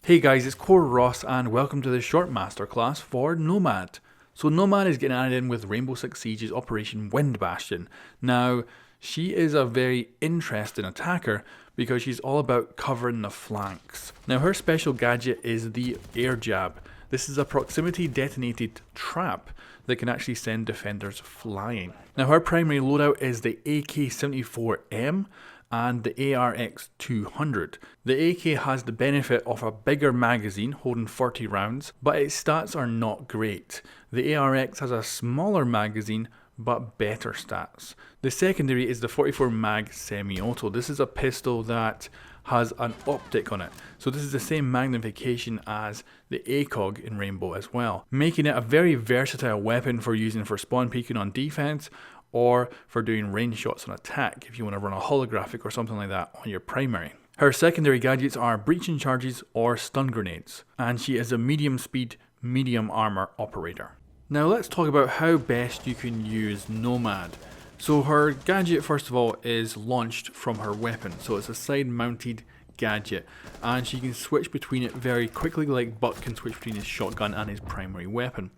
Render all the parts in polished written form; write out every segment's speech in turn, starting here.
Hey guys, it's Core Ross and welcome to this short masterclass for Nomad. So Nomad is getting added in with Rainbow Six Siege's Operation Wind Bastion. Now, she is a very interesting attacker because she's all about covering the flanks. Now her special gadget is the Airjab. This is a proximity detonated trap that can actually send defenders flying. Now her primary loadout is the AK-74M and the ARX-200. The AK has the benefit of a bigger magazine holding 40 rounds, but its stats are not great. The ARX has a smaller magazine but better stats. The secondary is the 44 mag semi-auto. This is a pistol that has an optic on it, so this is the same magnification as the ACOG in Rainbow as well, making it a very versatile weapon for using for spawn peeking on defense or for doing range shots on attack if you want to run a holographic or something like that on your primary. Her secondary gadgets are breaching charges or stun grenades, and she is a medium speed, medium armor operator. Now let's talk about how best you can use Nomad. So her gadget, first of all, is launched from her weapon, so it's a side mounted gadget, and she can switch between it very quickly like Buck can switch between his shotgun and his primary weapon.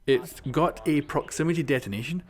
It's got a proximity detonation,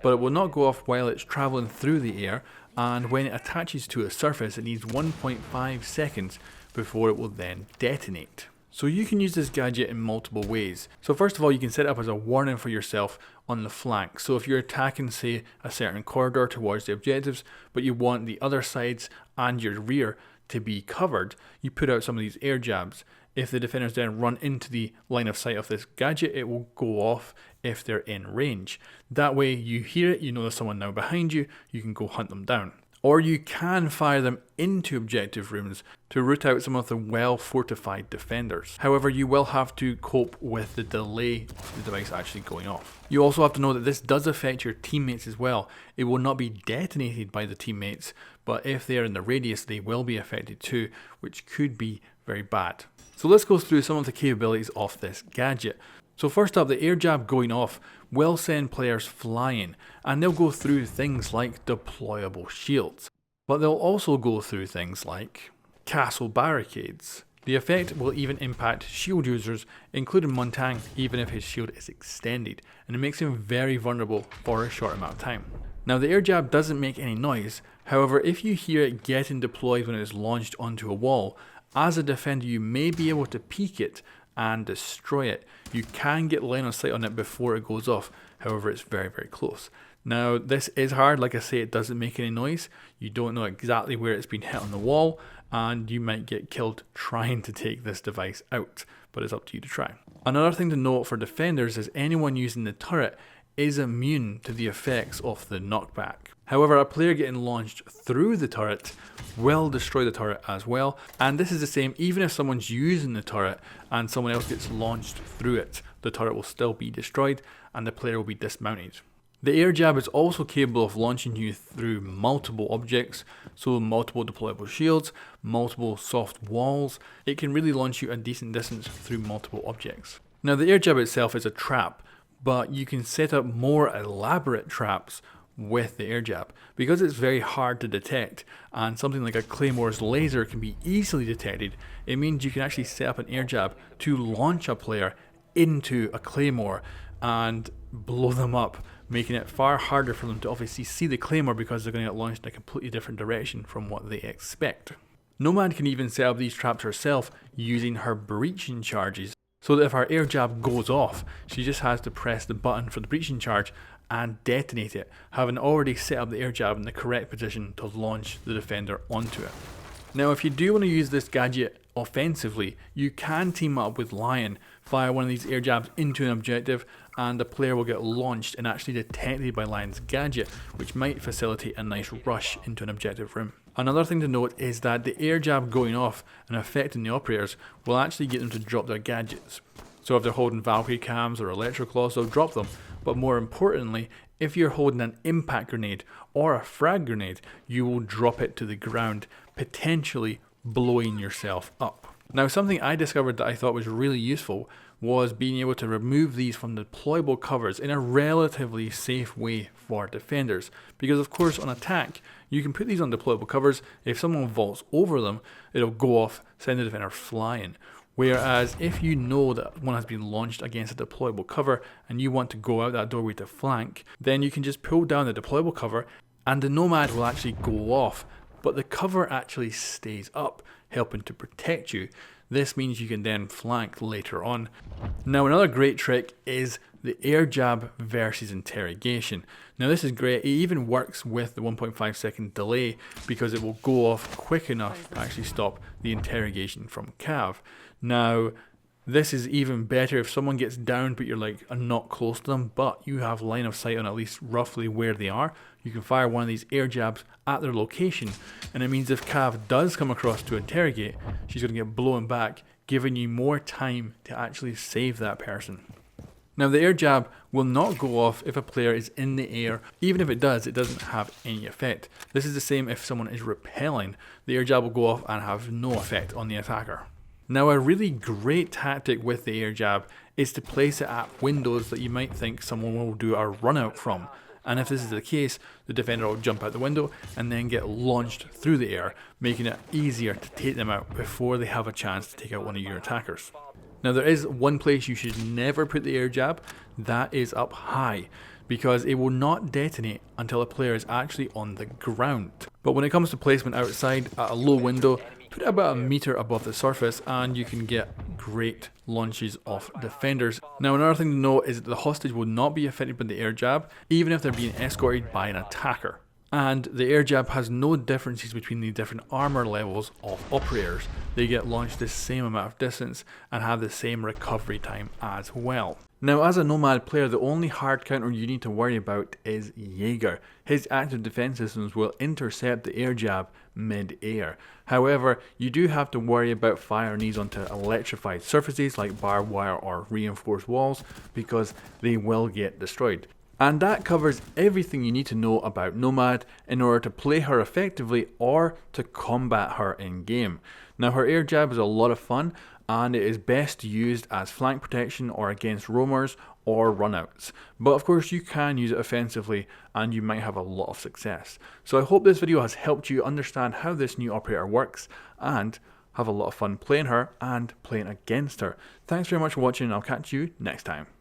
but it will not go off while it's travelling through the air, and when it attaches to a surface it needs 1.5 seconds before it will then detonate. So you can use this gadget in multiple ways. So first of all, you can set it up as a warning for yourself on the flank. So if you're attacking, say, a certain corridor towards the objectives, but you want the other sides and your rear to be covered, you put out some of these air jabs. If the defenders then run into the line of sight of this gadget, it will go off if they're in range. That way you hear it, you know there's someone now behind you, you can go hunt them down. Or you can fire them into objective rooms to root out some of the well fortified defenders. However, you will have to cope with the delay of the device actually going off. You also have to know that this does affect your teammates as well. It will not be detonated by the teammates, but if they are in the radius, they will be affected too, which could be very bad. So let's go through some of the capabilities of this gadget. So first up, the air jab going off will send players flying, and they'll go through things like deployable shields. But they'll also go through things like castle barricades. The effect will even impact shield users, including Montang, even if his shield is extended, and it makes him very vulnerable for a short amount of time. Now the air jab doesn't make any noise, however if you hear it getting deployed when it is launched onto a wall, as a defender you may be able to peek it and destroy it. You can get line of sight on it before it goes off, however it's very close. Now this is hard, like I say, it doesn't make any noise, you don't know exactly where it's been hit on the wall, and you might get killed trying to take this device out, but it's up to you to try. Another thing to note for defenders is anyone using the turret is immune to the effects of the knockback. However, a player getting launched through the turret will destroy the turret as well, and this is the same even if someone's using the turret and someone else gets launched through it, the turret will still be destroyed and the player will be dismounted. The air jab is also capable of launching you through multiple objects, so multiple deployable shields, multiple soft walls. It can really launch you a decent distance through multiple objects. Now the air jab itself is a trap, but you can set up more elaborate traps with the air jab. Because it's very hard to detect and something like a Claymore's laser can be easily detected, it means you can actually set up an air jab to launch a player into a Claymore and blow them up, making it far harder for them to obviously see the Claymore because they're going to get launched in a completely different direction from what they expect. Nomad can even set up these traps herself using her breaching charges, so that if her air jab goes off, she just has to press the button for the breaching charge and detonate it, having already set up the air jab in the correct position to launch the defender onto it. Now if you do want to use this gadget offensively, you can team up with Lion, fire one of these air jabs into an objective, and the player will get launched and actually detected by Lion's gadget, which might facilitate a nice rush into an objective room. Another thing to note is that the air jab going off and affecting the operators will actually get them to drop their gadgets. So if they're holding Valkyrie cams or Electroclaws, they'll drop them. But more importantly, if you're holding an impact grenade or a frag grenade, you will drop it to the ground, potentially blowing yourself up. Now, something I discovered that I thought was really useful was being able to remove these from the deployable covers in a relatively safe way for defenders. Because of course on attack, you can put these on deployable covers. If someone vaults over them, it'll go off, send the defender flying. Whereas if you know that one has been launched against a deployable cover and you want to go out that doorway to flank, then you can just pull down the deployable cover and the Nomad will actually go off, but the cover actually stays up, helping to protect you. This means you can then flank later on. Now, another great trick is the Airjab versus interrogation. Now this is great. It even works with the 1.5 second delay because it will go off quick enough to actually stop the interrogation from Cav. Now, this is even better if someone gets down but you're like not close to them, but you have line of sight on at least roughly where they are. You can fire one of these air jabs at their location, and it means if Cav does come across to interrogate, she's going to get blown back, giving you more time to actually save that person. Now the air jab will not go off if a player is in the air. Even if it does, it doesn't have any effect. This is the same if someone is repelling. The air jab will go off and have no effect on the attacker. Now a really great tactic with the air jab is to place it at windows that you might think someone will do a run out from. And if this is the case, the defender will jump out the window and then get launched through the air, making it easier to take them out before they have a chance to take out one of your attackers. Now there is one place you should never put the air jab, that is up high, because it will not detonate until a player is actually on the ground. But when it comes to placement outside at a low window, put it about a meter above the surface and you can get great launches off defenders. Now another thing to note is that the hostage will not be affected by the air jab, even if they're being escorted by an attacker. And the air jab has no differences between the different armor levels of operators. They get launched the same amount of distance and have the same recovery time as well. Now as a Nomad player, the only hard counter you need to worry about is Jaeger. His active defense systems will intercept the air jab mid-air. However, you do have to worry about firing these onto electrified surfaces like barbed wire or reinforced walls, because they will get destroyed. And that covers everything you need to know about Nomad in order to play her effectively or to combat her in game. Now her air jab is a lot of fun, and it is best used as flank protection or against roamers or runouts. But of course you can use it offensively and you might have a lot of success. So I hope this video has helped you understand how this new operator works and have a lot of fun playing her and playing against her. Thanks very much for watching, and I'll catch you next time.